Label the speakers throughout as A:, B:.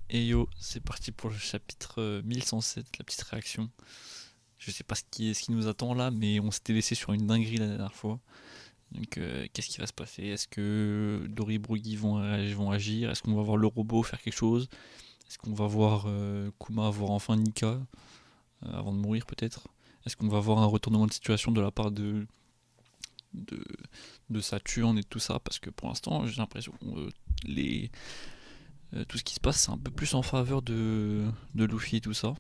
A: Et yo, c'est parti pour le chapitre 1107, la petite réaction. Je sais pas ce qui nous attend là, mais on s'était laissé sur une dinguerie la dernière fois. Donc qu'est-ce qui va se passer? Est-ce que Dory et Broggy vont agir? Est-ce qu'on va voir le robot faire quelque chose? Est-ce qu'on va voir Kuma avoir enfin Nika avant de mourir peut-être? Est-ce qu'on va voir un retournement de situation de la part de, de Saturne et tout ça? Parce que pour l'instant, j'ai l'impression que les, tout ce qui se passe, c'est un peu plus en faveur de Luffy et tout ça.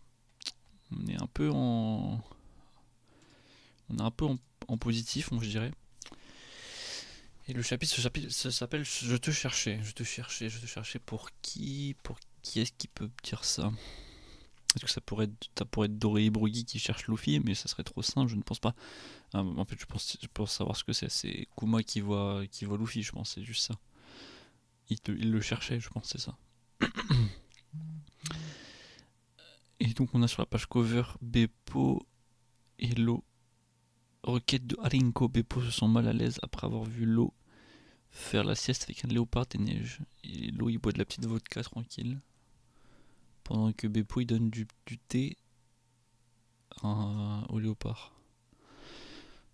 A: On est un peu en, on est un peu en positif, je dirais. Et le chapitre, ce chapitre, ça s'appelle Je te cherchais, pour qui est-ce qui peut dire ça? Est-ce que ça pourrait être Doré et Broggy qui cherche Luffy, mais ça serait trop simple, je ne pense pas. Ah, en fait, je pense savoir ce que c'est. C'est Kuma qui voit Luffy, je pense, c'est juste ça. Il le cherchait, je pense, c'est ça. Et donc, on a sur la page cover Beppo et Lo. Requête de Harinko. Beppo se sent mal à l'aise après avoir vu Lo faire la sieste avec un léopard des neiges. Et Lo, il boit de la petite vodka tranquille. Pendant que Beppo, il donne du thé au léopard.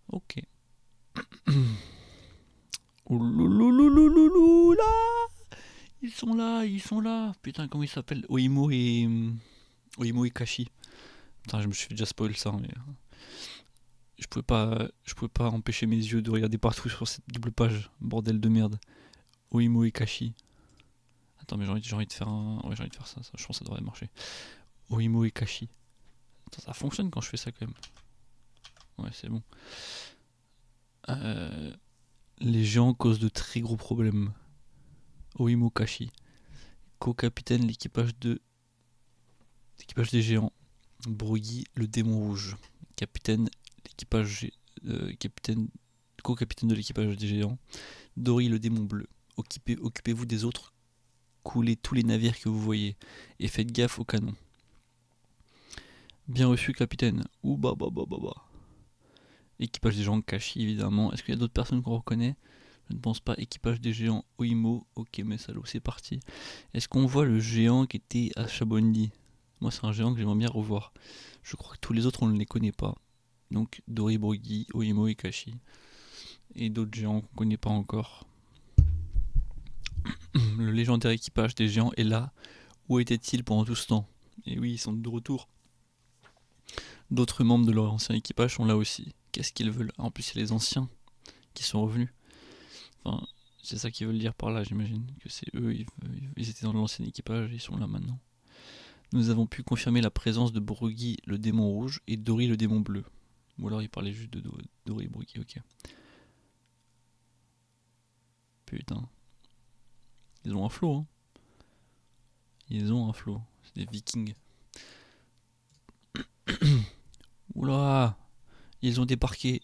A: Ok. Ouloulouloulouloulou, là. Ils sont là. Putain, comment ils s'appellent? Oimo et Kashi. Putain, je me suis fait déjà spoil ça, mais je pouvais pas empêcher mes yeux de regarder partout sur cette double page. Bordel de merde. Oimo et Kashi. Attends, mais j'ai envie de faire un. Ouais, j'ai envie de faire ça. Je pense que ça devrait marcher. Oimo et Kashi. Attends, ça fonctionne quand je fais ça quand même. Ouais, c'est bon. Euh, les géants causent de très gros problèmes. Oimo Kashi. Co-capitaine l'équipage des géants. Broggy, le démon rouge. Capitaine, capitaine, co-capitaine de l'équipage des géants. Dory, le démon bleu. Occupez-vous des autres. Coulez tous les navires que vous voyez. Et faites gaffe aux canons. Bien reçu, capitaine. Ouh bah bah bah bah bah. Équipage des géants Kashi, évidemment. Est-ce qu'il y a d'autres personnes qu'on reconnaît? Je ne pense pas. Équipage des géants Oimo. Ok, mais salaud, c'est parti. Est-ce qu'on voit le géant qui était à Chabondi? Moi, c'est un géant que j'aimerais bien revoir. Je crois que tous les autres, on ne les connaît pas. Donc, Dory, Broggy, Oimo et Kashi. Et d'autres géants qu'on ne connaît pas encore. Le légendaire équipage des géants est là. Où était-il pendant tout ce temps? Et oui, ils sont de retour. D'autres membres de leur ancien équipage sont là aussi. Qu'est-ce qu'ils veulent? En plus, il y a les anciens qui sont revenus. Enfin, c'est ça qu'ils veulent dire par là, j'imagine. Que c'est eux, ils étaient dans l'ancien équipage, ils sont là maintenant. Nous avons pu confirmer la présence de Broggy, le démon rouge, et Dory, le démon bleu. Ou alors il parlait juste de Dory et Broggy, ok. Putain. Ils ont un flow, hein. Ils ont un flow. C'est des vikings. Oula. Ils ont débarqué.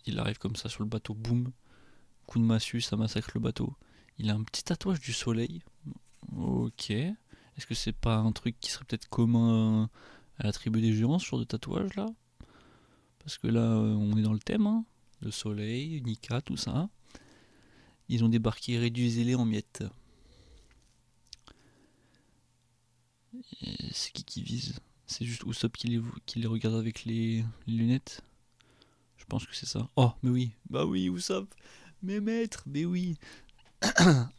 A: Il arrive comme ça sur le bateau, boum. Coup de massue, ça massacre le bateau. Il a un petit tatouage du soleil. Ok. Est-ce que c'est pas un truc qui serait peut-être commun à la tribu des géants, ce genre de tatouage là? Parce que là, on est dans le thème, hein. Le soleil, Nika, tout ça. Ils ont débarqué, réduisez-les en miettes. Et c'est qui vise? C'est juste Usopp qui les regarde avec les lunettes? Je pense que c'est ça. Oh, mais oui. Bah oui, Usopp. Mes maîtres, mais oui.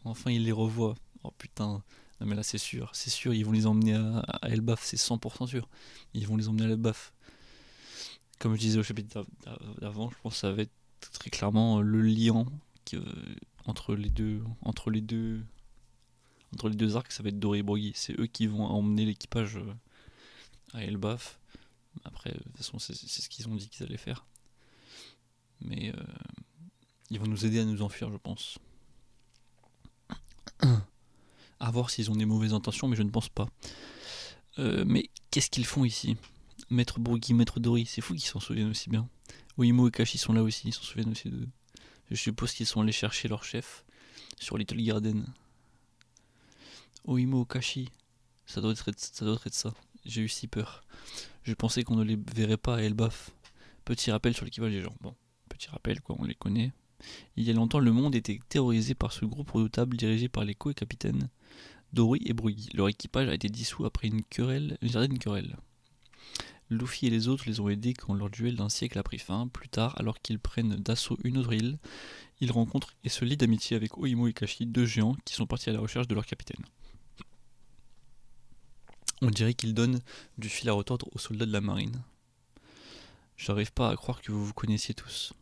A: Enfin, il les revoit. Oh putain. Non mais là, c'est sûr, ils vont les emmener à Elbaf, c'est 100% sûr. Ils vont les emmener à Elbaf. Comme je disais au chapitre d'avant, je pense que ça va être très clairement le liant que- entre les deux, entre les deux arcs, ça va être Doré et Broggy. C'est eux qui vont emmener l'équipage à Elbaf. Après, de toute façon, c'est ce qu'ils ont dit qu'ils allaient faire. Mais ils vont nous aider à nous enfuir, je pense. À voir s'ils ont des mauvaises intentions, mais je ne pense pas. Mais qu'est-ce qu'ils font ici? Maître Broggy, Maître Dory, c'est fou qu'ils s'en souviennent aussi bien. Oimo et Kashi sont là aussi, ils s'en souviennent aussi d'eux. Je suppose qu'ils sont allés chercher leur chef sur Little Garden. Oimo, Kashi, ça doit être ça. J'ai eu si peur. Je pensais qu'on ne les verrait pas à Elbaf. Petit rappel sur l'équipage des gens. Bon, petit rappel quoi, on les connaît. Il y a longtemps, le monde était terrorisé par ce groupe redoutable dirigé par les co-capitaines Dory et Broggy. Leur équipage a été dissous après une certaine querelle. Luffy et les autres les ont aidés quand leur duel d'un siècle a pris fin. Plus tard, alors qu'ils prennent d'assaut une autre île, ils rencontrent et se lient d'amitié avec Oimo et Kashi, deux géants qui sont partis à la recherche de leur capitaine. On dirait qu'ils donnent du fil à retordre aux soldats de la marine. J'arrive pas à croire que vous vous connaissiez tous.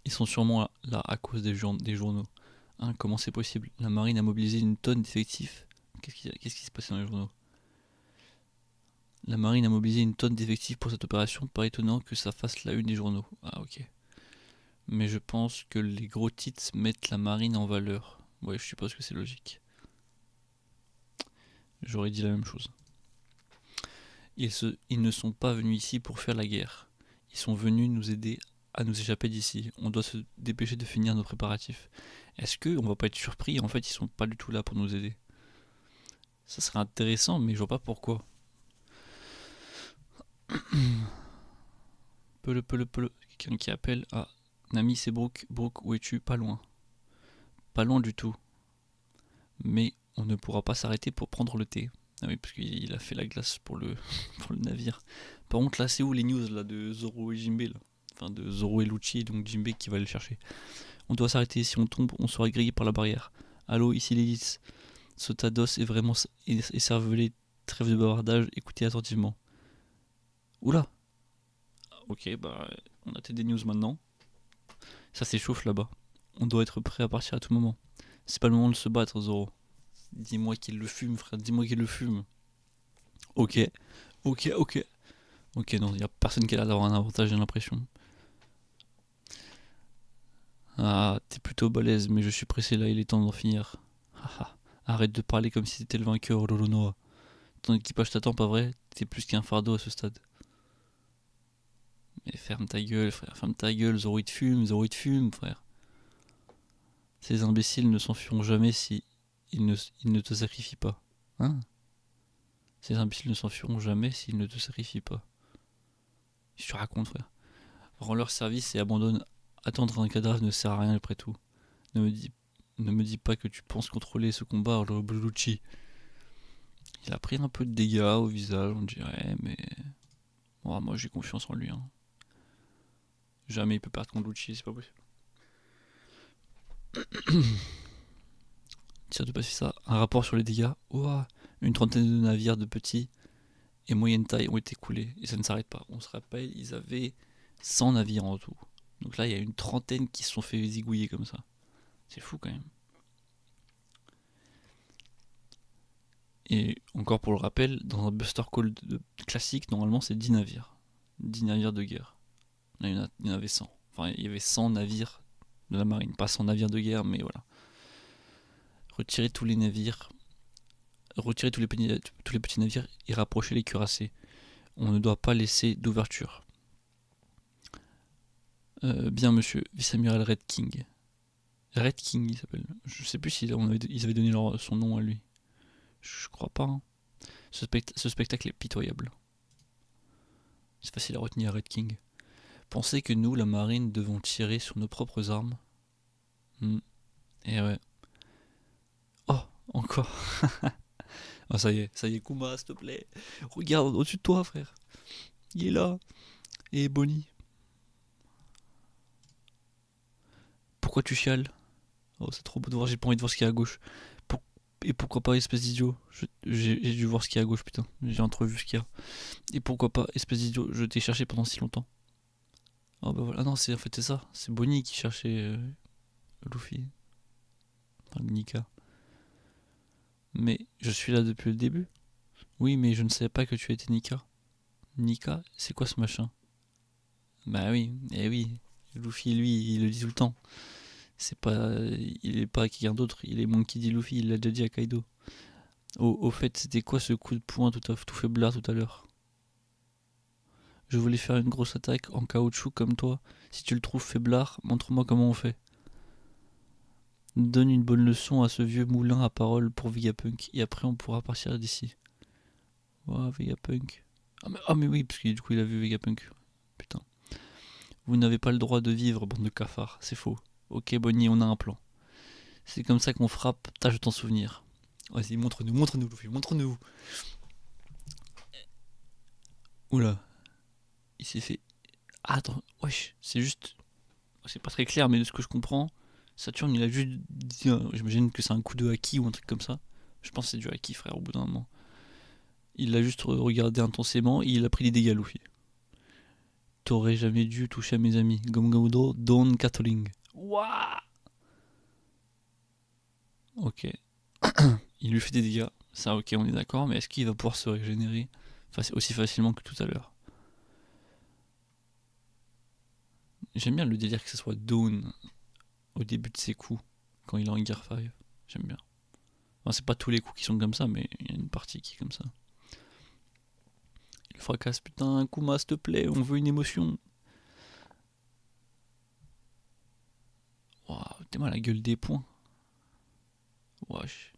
A: Ils sont sûrement là à cause des journaux. Hein, comment c'est possible? La marine a mobilisé une tonne d'effectifs. Qu'est-ce qui s'est passé dans les journaux? La marine a mobilisé une tonne d'effectifs pour cette opération, pas étonnant que ça fasse la une des journaux. Ah ok. Mais je pense que les gros titres mettent la marine en valeur. Ouais, je suppose que c'est logique. J'aurais dit la même chose. Ils ne sont pas venus ici pour faire la guerre. Ils sont venus nous aider à nous échapper d'ici. On doit se dépêcher de finir nos préparatifs. Est-ce qu'on va pas être surpris? En fait, ils sont pas du tout là pour nous aider. Ça serait intéressant, mais je vois pas pourquoi. Peu. Quelqu'un qui appelle. Ah, Nami, c'est Brooke. Brooke, où es-tu? Pas loin. Pas loin du tout. Mais on ne pourra pas s'arrêter pour prendre le thé. Ah oui, parce qu'il a fait la glace pour le, pour le navire. Par contre, là, c'est où les news là, de Zoro et Jinbei là? Enfin, de Zoro et Lucci, donc Jinbei qui va le chercher. On doit s'arrêter, si on tombe, on sera grillé par la barrière. Allô, ici l'hélice. Ce tas d'os est vraiment écervelé. Trêve de bavardage, écoutez attentivement. Oula. Ok, bah, on a des news maintenant. Ça s'échauffe là-bas. On doit être prêt à partir à tout moment. C'est pas le moment de se battre, Zoro. Dis-moi qu'il le fume, frère, dis-moi qu'il le fume. Ok, ok. Ok, non, y a personne qui a l'air d'avoir un avantage, j'ai l'impression. Ah, t'es plutôt balèze, mais je suis pressé là, il est temps d'en finir. Haha, arrête de parler comme si t'étais le vainqueur, Lolonoa. Ton équipage t'attend, pas vrai? T'es plus qu'un fardeau à ce stade. Mais ferme ta gueule, frère, ferme ta gueule, Zoro il te fume, frère. Ces imbéciles ne s'enfuiront jamais si ils ne te sacrifient pas. Hein? Ces imbéciles ne s'enfuiront jamais s'ils ne te sacrifient pas. Je te raconte, frère. Rends leur service et abandonne. Attendre un cadavre ne sert à rien après tout. Ne me dis, ne me dis pas que tu penses contrôler ce combat, le Blucci. Il a pris un peu de dégâts au visage, on dirait, mais. Oh, moi j'ai confiance en lui. Hein. Jamais il peut perdre contre Lucci, c'est pas possible. Tire de passer ça. Un rapport sur les dégâts. Oh, une trentaine de navires de petits et moyenne taille ont été coulés. Et ça ne s'arrête pas. On se rappelle, ils avaient 100 navires en tout. Donc là, il y a une trentaine qui se sont fait zigouiller comme ça. C'est fou quand même. Et encore pour le rappel, dans un Buster Call classique, normalement c'est 10 navires. 10 navires de guerre. Là, il y en avait 100. Enfin, il y avait 100 navires de la marine. Pas 100 navires de guerre, mais voilà. Retirer tous les navires. Retirer tous les petits navires et rapprocher les cuirassés. On ne doit pas laisser d'ouverture. Bien, monsieur, vice-amiral Red King. Red King, il s'appelle. Je sais plus s'ils avaient donné son nom à lui. Je crois pas. Hein. Ce spectacle est pitoyable. C'est facile à retenir, Red King. Pensez que nous, la marine, devons tirer sur nos propres armes. Et ouais. Oh, encore. Ah, ça y est, Kuma, s'il te plaît. Regarde au-dessus de toi, frère. Il est là. Et Bonnie. Pourquoi tu chiales? Oh, c'est trop beau de voir, j'ai pas envie de voir ce qu'il y a à gauche. Et pourquoi pas, espèce d'idiot? J'ai dû voir ce qu'il y a à gauche, putain. J'ai entrevu ce qu'il y a. Et pourquoi pas, espèce d'idiot? Je t'ai cherché pendant si longtemps. Oh bah voilà, non, en fait c'est ça. C'est Bonnie qui cherchait Luffy. Enfin, Nika. Mais je suis là depuis le début. Oui, mais je ne savais pas que tu étais Nika. Nika, c'est quoi ce machin? Bah oui, eh oui. Luffy, lui, il le dit tout le temps. C'est pas, il est pas quelqu'un d'autre. Il est Monkey D. Luffy. Il l'a déjà dit à Kaido. Au fait, c'était quoi ce coup de poing tout faiblard tout à l'heure? Je voulais faire une grosse attaque en caoutchouc comme toi. Si tu le trouves faiblard, montre-moi comment on fait. Donne une bonne leçon à ce vieux moulin à parole pour Vegapunk. Et après, on pourra partir d'ici. Oh, Vegapunk. Mais oui, parce que du coup, il a vu Vegapunk. Putain. Vous n'avez pas le droit de vivre, bande de cafards. C'est faux. Ok, Bonnie, on a un plan. C'est comme ça qu'on frappe, tâche de t'en souvenir. Vas-y, montre-nous, Luffy, montre-nous. Oula, il s'est fait. Ah, attends, wesh, c'est juste. C'est pas très clair, mais de ce que je comprends, Saturne, il a juste dit. J'imagine que c'est un coup de haki ou un truc comme ça. Je pense que c'est du haki, frère, au bout d'un moment. Il l'a juste regardé intensément et il a pris des dégâts, Luffy. T'aurais jamais dû toucher à mes amis. Gomgaudo, Don Catling. Waouh. Ok. Il lui fait des dégâts. Ça, ok, on est d'accord, mais est-ce qu'il va pouvoir se régénérer aussi facilement que tout à l'heure? J'aime bien le délire que ce soit Dawn au début de ses coups, quand il est en Gear 5. J'aime bien. Enfin, c'est pas tous les coups qui sont comme ça, mais il y a une partie qui est comme ça. Il fracasse, putain, Kuma, s'il te plaît, on veut une émotion. Waouh, t'es mal la gueule des points. Wesh.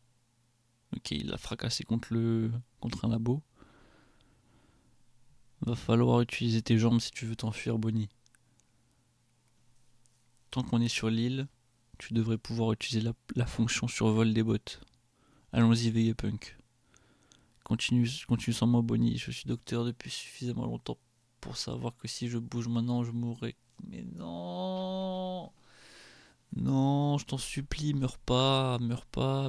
A: Ok, il l'a fracassé contre un labo. Va falloir utiliser tes jambes si tu veux t'enfuir, Bonnie. Tant qu'on est sur l'île, tu devrais pouvoir utiliser la fonction survol des bottes. Allons-y, Vegapunk. Continue sans moi, Bonnie. Je suis docteur depuis suffisamment longtemps pour savoir que si je bouge maintenant, je mourrai. Mais non. Non, je t'en supplie, meurs pas,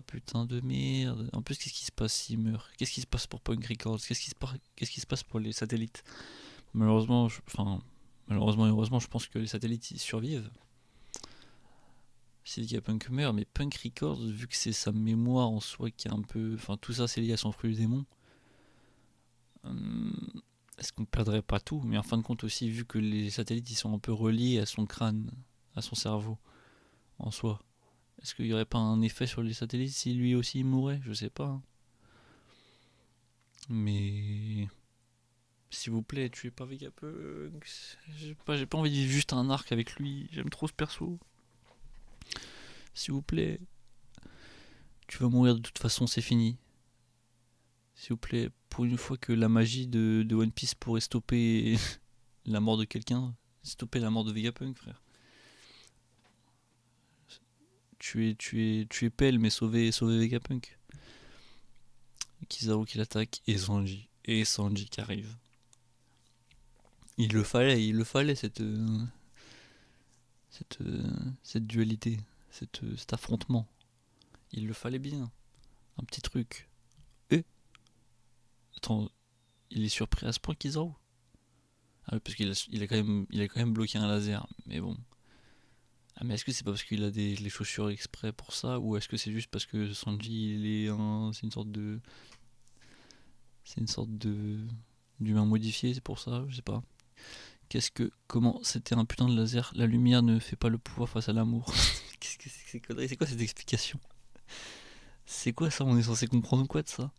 A: putain de merde. En plus, qu'est-ce qui se passe s'il meurt? Qu'est-ce qui se passe pour Punk Records? Qu'est-ce qui se passe pour les satellites? Malheureusement, malheureusement et heureusement, je pense que les satellites ils survivent. Si Punk meurt, mais Punk Records, vu que c'est sa mémoire en soi qui est un peu. Enfin, tout ça c'est lié à son fruit du démon. Est-ce qu'on perdrait pas tout? Mais en fin de compte aussi, vu que les satellites ils sont un peu reliés à son crâne, à son cerveau en soi. Est-ce qu'il n'y aurait pas un effet sur les satellites si lui aussi il mourait? Je sais pas, hein. Mais s'il vous plaît, tuez pas Vegapunk. J'ai pas envie de vivre juste un arc avec lui. J'aime trop ce perso. S'il vous plaît. Tu vas mourir de toute façon, c'est fini. S'il vous plaît, pour une fois que la magie de One Piece pourrait stopper la mort de quelqu'un, stopper la mort de Vegapunk, frère. Tu es Pelle, mais sauver Vegapunk. Kizaru qui l'attaque et Sanji. Et Sanji qui arrive. Il le fallait cette, cette dualité, cet affrontement. Il le fallait bien. Un petit truc. Et attends, il est surpris à ce point Kizaru. Ah oui, parce il a quand même bloqué un laser. Mais bon. Ah mais est-ce que c'est pas parce qu'il a les chaussures exprès pour ça, ou est-ce que c'est juste parce que Sanji c'est une sorte de d'humain modifié, c'est pour ça, je sais pas. Comment c'était un putain de laser? La lumière ne fait pas le pouvoir face à l'amour. Qu'est-ce que c'est que ces conneries? C'est quoi cette explication? C'est quoi ça? On est censé comprendre quoi de ça?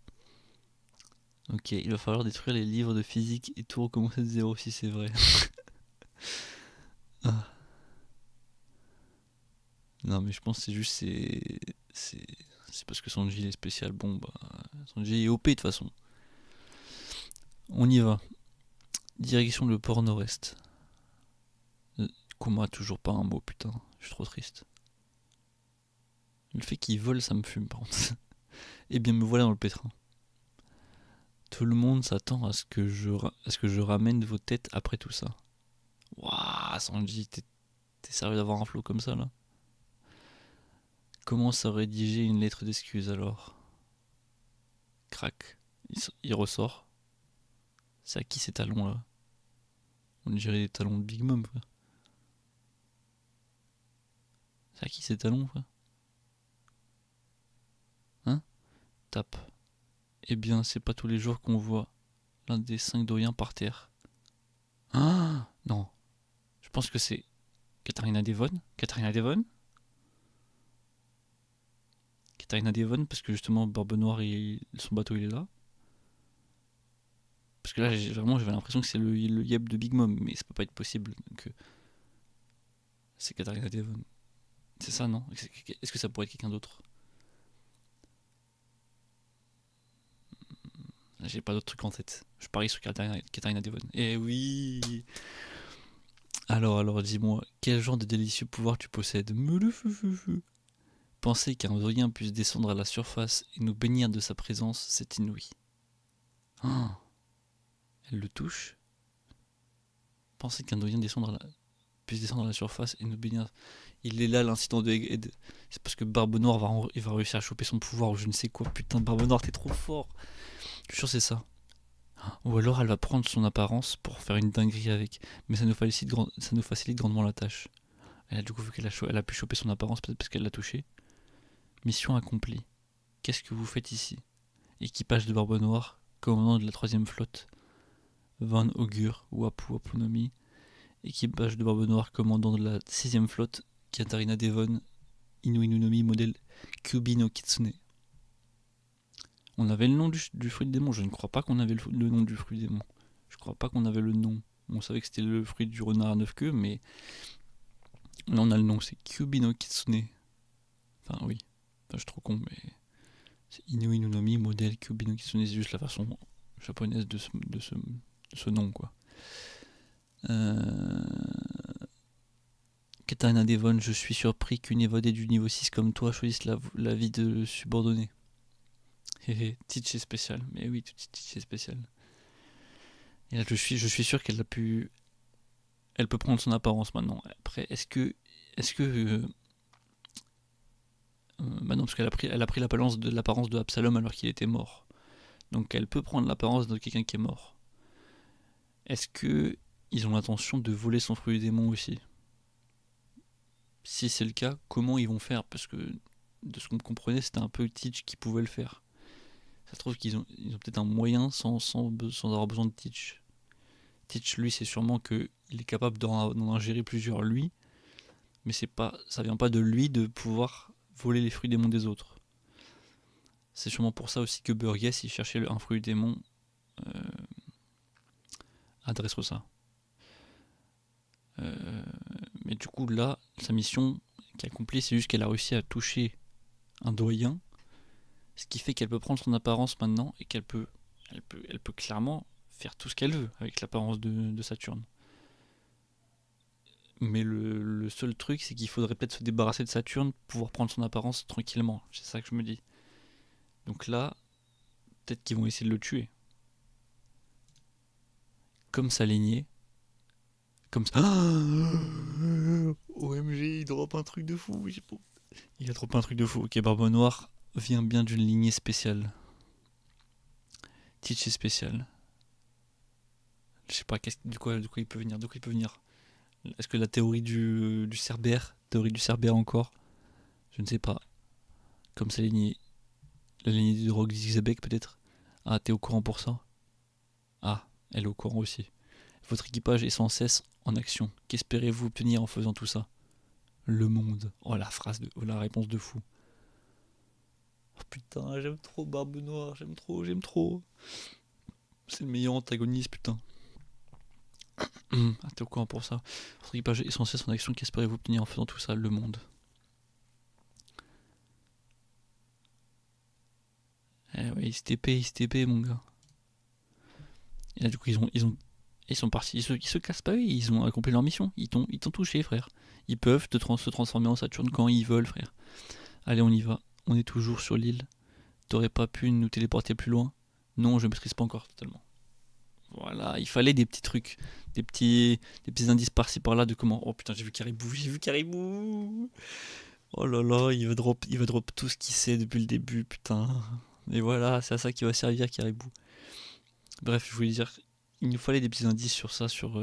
A: Ok, il va falloir détruire les livres de physique et tout recommencer de zéro si c'est vrai. Ah. Non mais je pense que c'est juste c'est c'est parce que Sanji est spécial. Bon bah Sanji est OP de toute façon. On y va. Direction le port nord-est. Kuma toujours pas un mot, putain. Je suis trop triste. Le fait qu'il vole, ça me fume par contre. Eh bien me voilà dans le pétrin. Tout le monde s'attend à ce que je ramène vos têtes après tout ça. Waouh, Sanji, t'es sérieux d'avoir un flow comme ça là? Commence à rédiger une lettre d'excuse alors. Crac. Il ressort. C'est à qui ces talons là? On dirait des talons de Big Mom, frère. C'est à qui ces talons, frère? Hein? Tape. Eh bien, c'est pas tous les jours qu'on voit l'un des 5 doyens par terre. Ah non. Je pense que c'est Katharina Devon. Katharina Devon? Katharina Devon, parce que justement, Barbe Noire, son bateau il est là. Parce que là, vraiment, j'avais l'impression que c'est le Yep de Big Mom, mais ça peut pas être possible. Donc, c'est Katharina Devon. C'est ça, non? Est-ce que ça pourrait être quelqu'un d'autre? J'ai pas d'autre truc en tête. Je parie sur Katharina Devon. Eh oui! Alors, dis-moi, quel genre de délicieux pouvoir tu possèdes? Penser qu'un doyen puisse descendre à la surface et nous bénir de sa présence, c'est inouï. Oh, elle le touche. Penser qu'un doyen puisse descendre à la surface et nous bénir. Il est là l'incident de Egghead. C'est parce que Barbe Noire il va réussir à choper son pouvoir ou je ne sais quoi. Putain, Barbe Noire, t'es trop fort. Je suis sûr que c'est ça. Ou alors elle va prendre son apparence pour faire une dinguerie avec. Mais ça nous facilite grandement la tâche. Elle a du coup vu elle a pu choper son apparence peut-être parce qu'elle l'a touché. Mission accomplie. Qu'est-ce que vous faites ici? Équipage de Barbe Noire, commandant de la 3ème flotte. Van Augur, Wapu Wapunomi. Équipage de Barbe Noire, commandant de la 6ème flotte. Katarina Devon, Inuinunomi, modèle Kyubi no Kitsune. On avait le nom du fruit de démon. Je ne crois pas qu'on avait le nom du fruit de démon. Je crois pas qu'on avait le nom. On savait que c'était le fruit du renard à 9 queues, mais là on a le nom. C'est Kyubi no Kitsune. Enfin, oui. Enfin, je suis trop con, mais c'est Inuinunomi, modèle Kyubi no Kitsune. C'est juste la façon japonaise de ce nom, quoi. Katarina Devon, je suis surpris qu'une évadée du niveau 6 comme toi choisisse la vie de subordonné. Teach est spécial, mais oui, Teach est spécial. Et là, je suis sûr qu'elle elle peut prendre son apparence maintenant. Après, est-ce que bah non, parce elle a pris l'apparence de Absalom alors qu'il était mort. Donc elle peut prendre l'apparence de quelqu'un qui est mort. Est-ce que ils ont l'intention de voler son fruit du démon aussi? Si c'est le cas, comment ils vont faire? Parce que de ce qu'on comprenait, c'était un peu Teach qui pouvait le faire. Ça se trouve qu'ils ont peut-être un moyen sans avoir besoin de Teach. Teach, lui, c'est sûrement qu'il est capable d'en ingérer plusieurs, lui, mais ça vient pas de lui de pouvoir voler les fruits démons des autres. C'est sûrement pour ça aussi que Burgess, il cherchait un fruit démon à Dressrosa. Mais du coup, là, sa mission qui est accomplie, c'est juste qu'elle a réussi à toucher un doyen, ce qui fait qu'elle peut prendre son apparence maintenant et elle peut clairement faire tout ce qu'elle veut avec l'apparence de Saturne. Mais le seul truc, c'est qu'il faudrait peut-être se débarrasser de Saturne pour pouvoir prendre son apparence tranquillement. C'est ça que je me dis. Donc là, peut-être qu'ils vont essayer de le tuer. Comme s'aligner. Comme ça. OMG, il drop un truc de fou. Il a droppé un truc de fou. Ok, Barbe Noire vient bien d'une lignée spéciale. Teach est spécial. Je sais pas de quoi il peut venir. Est-ce que la théorie du Cerbère, théorie du Cerbère encore? Je ne sais pas. Comme s'aligner. La lignée de Rogue Zigzabek peut-être? Ah, t'es au courant pour ça? Ah, elle est au courant aussi. Votre équipage est sans cesse en action. Qu'espérez-vous obtenir en faisant tout ça? Le monde. Oh la réponse de fou. Oh putain, j'aime trop Barbe Noire, j'aime trop. C'est le meilleur antagoniste, putain. Ah, t'es au courant pour ça? Votre équipage est sans cesse en action. Qu'espérez-vous obtenir en faisant tout ça? Le monde. Eh ouais, il se TP, mon gars. Et là, du coup, ils sont partis. Ils se cassent pas, ils ont accompli leur mission. Ils t'ont touché, frère. Ils peuvent se transformer en Saturne quand ils veulent, frère. Allez, on y va. On est toujours sur l'île. T'aurais pas pu nous téléporter plus loin? Non, je maîtrise pas encore totalement. Voilà, il fallait des petits trucs, des petits indices par-ci par-là de comment. Oh putain, j'ai vu Caribou. Oh là là, il va drop tout ce qu'il sait depuis le début, putain. Et voilà, c'est à ça qu'il va servir Caribou. Bref, je voulais dire, il nous fallait des petits indices sur ça, sur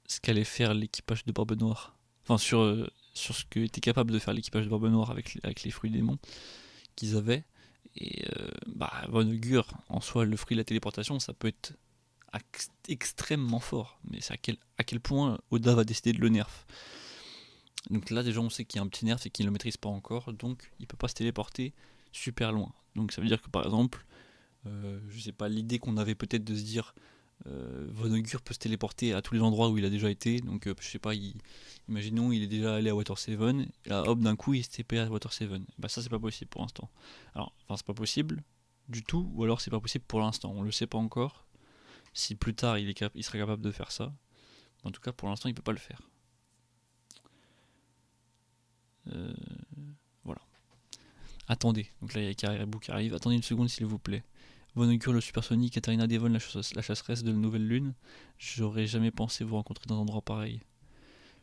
A: ce qu'allait faire l'équipage de Barbe Noire. Enfin, sur ce que était capable de faire l'équipage de Barbe Noire avec les fruits démons qu'ils avaient. Et Von Augur, en soi, le fruit de la téléportation, ça peut être extrêmement fort. Mais c'est à quel point Oda va décider de le nerf. Donc là, déjà, on sait qu'il y a un petit nerf et qu'il ne le maîtrise pas encore. Donc, il peut pas se téléporter super loin. Donc, ça veut dire que par exemple, je sais pas, l'idée qu'on avait peut-être de se dire Von Augur peut se téléporter à tous les endroits où il a déjà été. Donc, je sais pas, imaginons il est déjà allé à Water 7, et là, hop, d'un coup, il se TP à Water 7. Bah, ça, c'est pas possible pour l'instant. Alors, enfin, c'est pas possible du tout, ou alors c'est pas possible pour l'instant. On le sait pas encore. Si plus tard il serait capable de faire ça, en tout cas, pour l'instant, il peut pas le faire. Voilà. Attendez, donc là il y a Caribou qui arrive. Attendez une seconde s'il vous plaît. Von Onkur, le supersonique, Katarina Devon, la chasseresse de la Nouvelle Lune. J'aurais jamais pensé vous rencontrer dans un endroit pareil.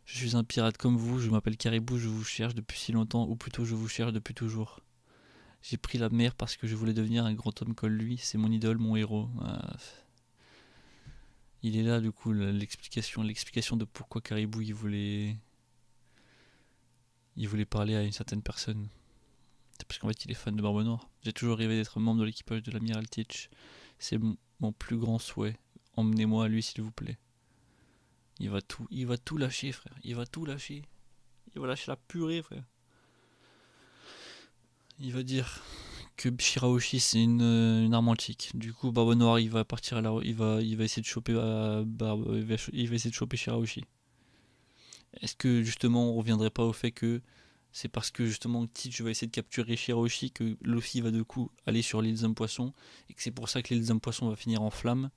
A: Je suis un pirate comme vous, je m'appelle Caribou, je vous cherche depuis si longtemps, ou plutôt je vous cherche depuis toujours. J'ai pris la mer parce que je voulais devenir un grand homme comme lui, c'est mon idole, mon héros. Il est là du coup l'explication de pourquoi Caribou il voulait parler à une certaine personne. C'est parce qu'en fait il est fan de Barbe Noire. J'ai toujours rêvé d'être membre de l'équipage de l'amiral Teach. C'est mon plus grand souhait. Emmenez-moi à lui s'il vous plaît. Il va tout lâcher frère. Il va tout lâcher. Il va lâcher la purée frère. Il va dire que Shirahoshi c'est une arme antique. Du coup Barbe Noire il va partir il va essayer de choper il va essayer de choper Shirahoshi. Est-ce que justement on reviendrait pas au fait que c'est parce que justement Teach va essayer de capturer Shirahoshi que Luffy va du coup aller sur l'île des hommes poissons et que c'est pour ça que l'île des hommes poissons va finir en flammes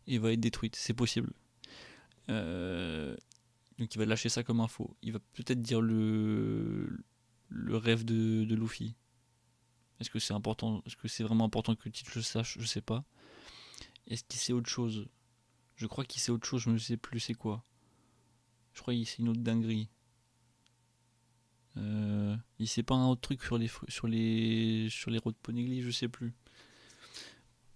A: et va être détruite. C'est possible. Euh, donc il va lâcher ça comme info. Il va peut-être dire le rêve de Luffy. Est-ce que c'est important? Est-ce que c'est vraiment important que Teach le sache? Je sais pas. Est-ce qu'il sait autre chose? Je crois qu'il sait autre chose, je ne sais plus c'est quoi. Je crois qu'il sait une autre dinguerie. Il sait pas un autre truc sur les road poneglyphs, je sais plus.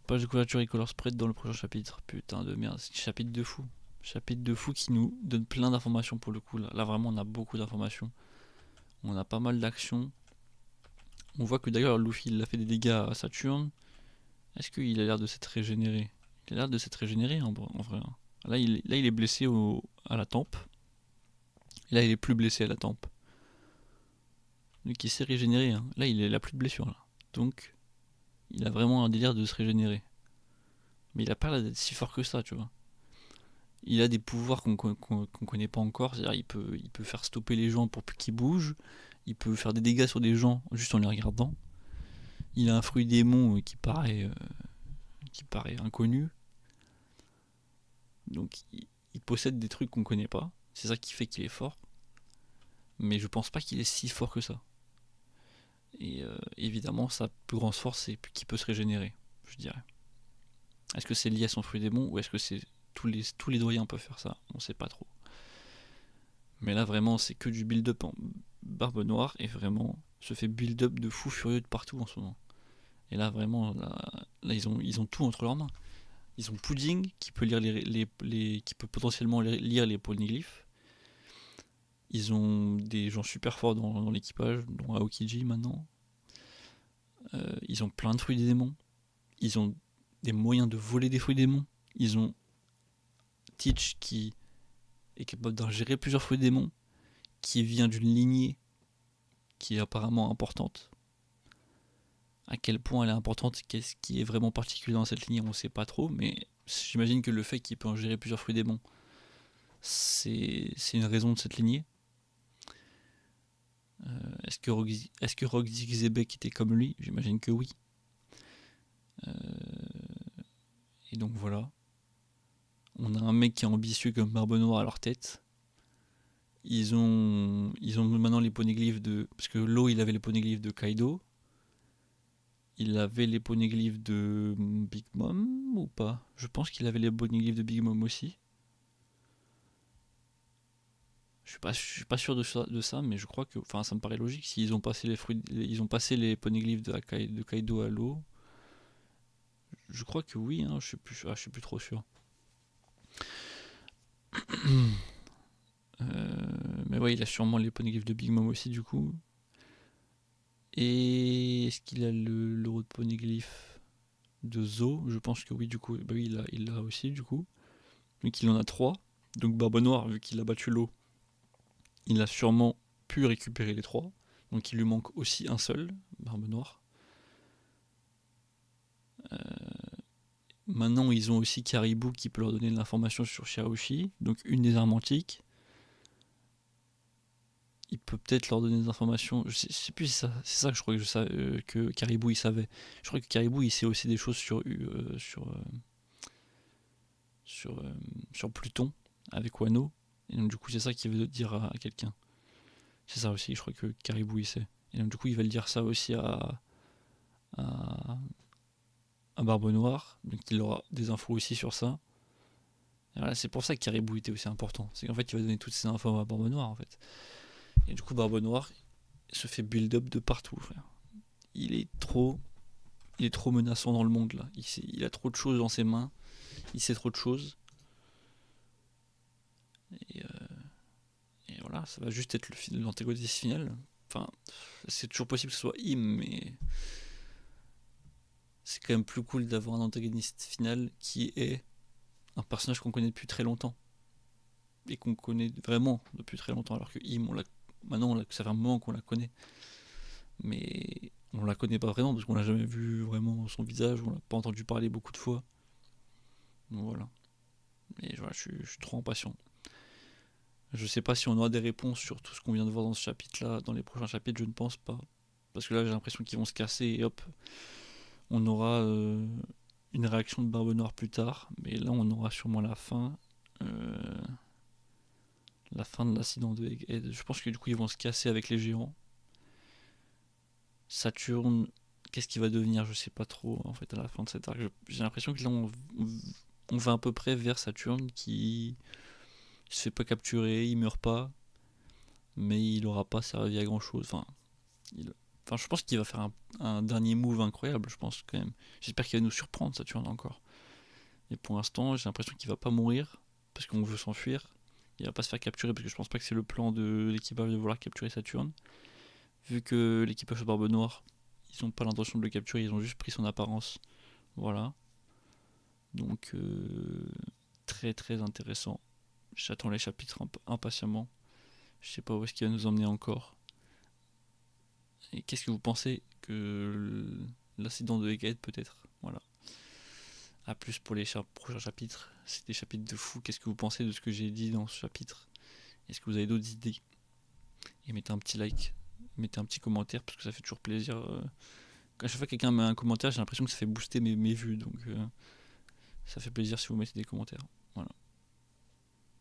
A: Page de couverture et color spread dans le prochain chapitre. Putain de merde, c'est un chapitre de fou. Chapitre de fou qui nous donne plein d'informations pour le coup. Là vraiment on a beaucoup d'informations. On a pas mal d'actions. On voit que d'ailleurs Luffy il a fait des dégâts à Saturne. Est-ce qu'il a l'air de s'être régénéré? Il a l'air de s'être régénéré en vrai. Là il est blessé à la tempe. Et là il est plus blessé à la tempe. Donc il s'est régénéré. Hein. Là il a plus de blessure. Là. Donc il a vraiment un délire de se régénérer. Mais il a pas l'air d'être si fort que ça, tu vois. Il a des pouvoirs qu'on connaît pas encore. C'est-à-dire il peut faire stopper les gens pour qu'ils bougent. Il peut faire des dégâts sur des gens juste en les regardant. Il a un fruit démon qui paraît inconnu. Donc il possède des trucs qu'on connaît pas. C'est ça qui fait qu'il est fort. Mais je pense pas qu'il est si fort que ça. Et évidemment, sa plus grande force, c'est qu'il peut se régénérer, je dirais. Est-ce que c'est lié à son fruit démon ou est-ce que c'est tous les doyens peuvent faire ça? On sait pas trop. Mais là, vraiment, c'est que du build-up en Barbe Noire et vraiment se fait build-up de fou furieux de partout en ce moment. Et là, vraiment, là ils ont tout entre leurs mains. Ils ont Pudding qui peut lire qui peut potentiellement lire les polyglyphes. Ils ont des gens super forts dans l'équipage, dont Aokiji maintenant. Ils ont plein de fruits des démons. Ils ont des moyens de voler des fruits des démons. Ils ont Teach qui est capable d'ingérer plusieurs fruits des démons, qui vient d'une lignée qui est apparemment importante. À quel point elle est importante, qu'est-ce qui est vraiment particulier dans cette lignée, on ne sait pas trop, mais j'imagine que le fait qu'il peut ingérer plusieurs fruits démons, c'est une raison de cette lignée. Est-ce que Rogue Zebek était comme lui? J'imagine que oui. Et donc voilà. On a un mec qui est ambitieux comme Barbe Noire à leur tête. Ils ont maintenant les poneglyphes de... Parce que Law, il avait les poneglyphes de Kaido. Il avait les poneglyphes de Big Mom ou pas? Je pense qu'il avait les poneglyphes de Big Mom aussi. Je suis pas sûr de ça, mais je crois que... Enfin, ça me paraît logique. S'ils ont passé ils ont passé les poneglyphes de Kaido à Law. Je crois que oui, hein, je suis plus trop sûr. Mais ouais, il a sûrement les poneglyphes de Big Mom aussi, du coup. Et est-ce qu'il a le poneglyph de Zo? Je pense que oui, du coup. Bah oui, il l'a aussi, du coup. Donc il en a 3. Donc Barbe Noire, vu qu'il a battu l'eau, il a sûrement pu récupérer les 3. Donc il lui manque aussi un seul, Barbe Noire. Maintenant, ils ont aussi Caribou qui peut leur donner de l'information sur Shirahoshi, donc une des armes antiques. Il peut peut-être leur donner des informations. Je sais plus si c'est ça que je crois que Caribou il savait. Je crois que Caribou il sait aussi des choses sur, sur Pluton avec Wano. Et donc du coup c'est ça qu'il veut dire à quelqu'un. C'est ça aussi, je crois que Caribou il sait. Et donc du coup il va le dire ça aussi à, à Barbe Noire, donc il aura des infos aussi sur ça. Et voilà, c'est pour ça que Caribou était aussi important. C'est qu'en fait il va donner toutes ces infos à Barbe Noire en fait. Et du coup Barbe Noire se fait build-up de partout, frère. Il est trop, il est trop menaçant dans le monde là. Il a trop de choses dans ses mains. Il sait trop de choses. Et, et voilà, ça va juste être l'antagoniste final. Enfin, c'est toujours possible que ce soit Im, mais c'est quand même plus cool d'avoir un antagoniste final qui est un personnage qu'on connaît depuis très longtemps. Et qu'on connaît vraiment depuis très longtemps. Alors que Im, maintenant, ça fait un moment qu'on la connaît. Mais on la connaît pas vraiment parce qu'on l'a jamais vu vraiment son visage, on l'a pas entendu parler beaucoup de fois. Donc voilà. Et voilà, je suis trop impatient. Je sais pas si on aura des réponses sur tout ce qu'on vient de voir dans ce chapitre-là. Dans les prochains chapitres, je ne pense pas. Parce que là, j'ai l'impression qu'ils vont se casser et hop, on aura une réaction de Barbe Noire plus tard. Mais là, on aura sûrement euh, la fin de l'accident de Egghead. Je pense que du coup, ils vont se casser avec les géants. Saturne, qu'est-ce qu'il va devenir? Je sais pas trop en fait à la fin de cet arc. J'ai l'impression que là, on va à peu près vers Saturne qui se fait pas capturer, il meurt pas, mais il aura pas servi à grand chose. Il- enfin, je pense qu'il va faire un dernier move incroyable, je pense quand même. J'espère qu'il va nous surprendre, Saturne encore. Et pour l'instant, j'ai l'impression qu'il va pas mourir parce qu'on veut s'enfuir. Il va pas se faire capturer parce que je pense pas que c'est le plan de l'équipage de vouloir capturer Saturne. Vu que l'équipage de Barbe Noire, ils ont pas l'intention de le capturer, ils ont juste pris son apparence. Voilà. Donc très très intéressant. J'attends les chapitres impatiemment. Je sais pas où est-ce qu'il va nous emmener encore. Et qu'est-ce que vous pensez que l'incident de Egghead peut-être? Voilà. A plus pour les prochains chapitres. C'est des chapitres de fou. Qu'est-ce que vous pensez de ce que j'ai dit dans ce chapitre? Est-ce que vous avez d'autres idées? Et mettez un petit like, mettez un petit commentaire parce que ça fait toujours plaisir. À chaque fois que quelqu'un met un commentaire, j'ai l'impression que ça fait booster mes vues. Donc ça fait plaisir si vous mettez des commentaires. Voilà.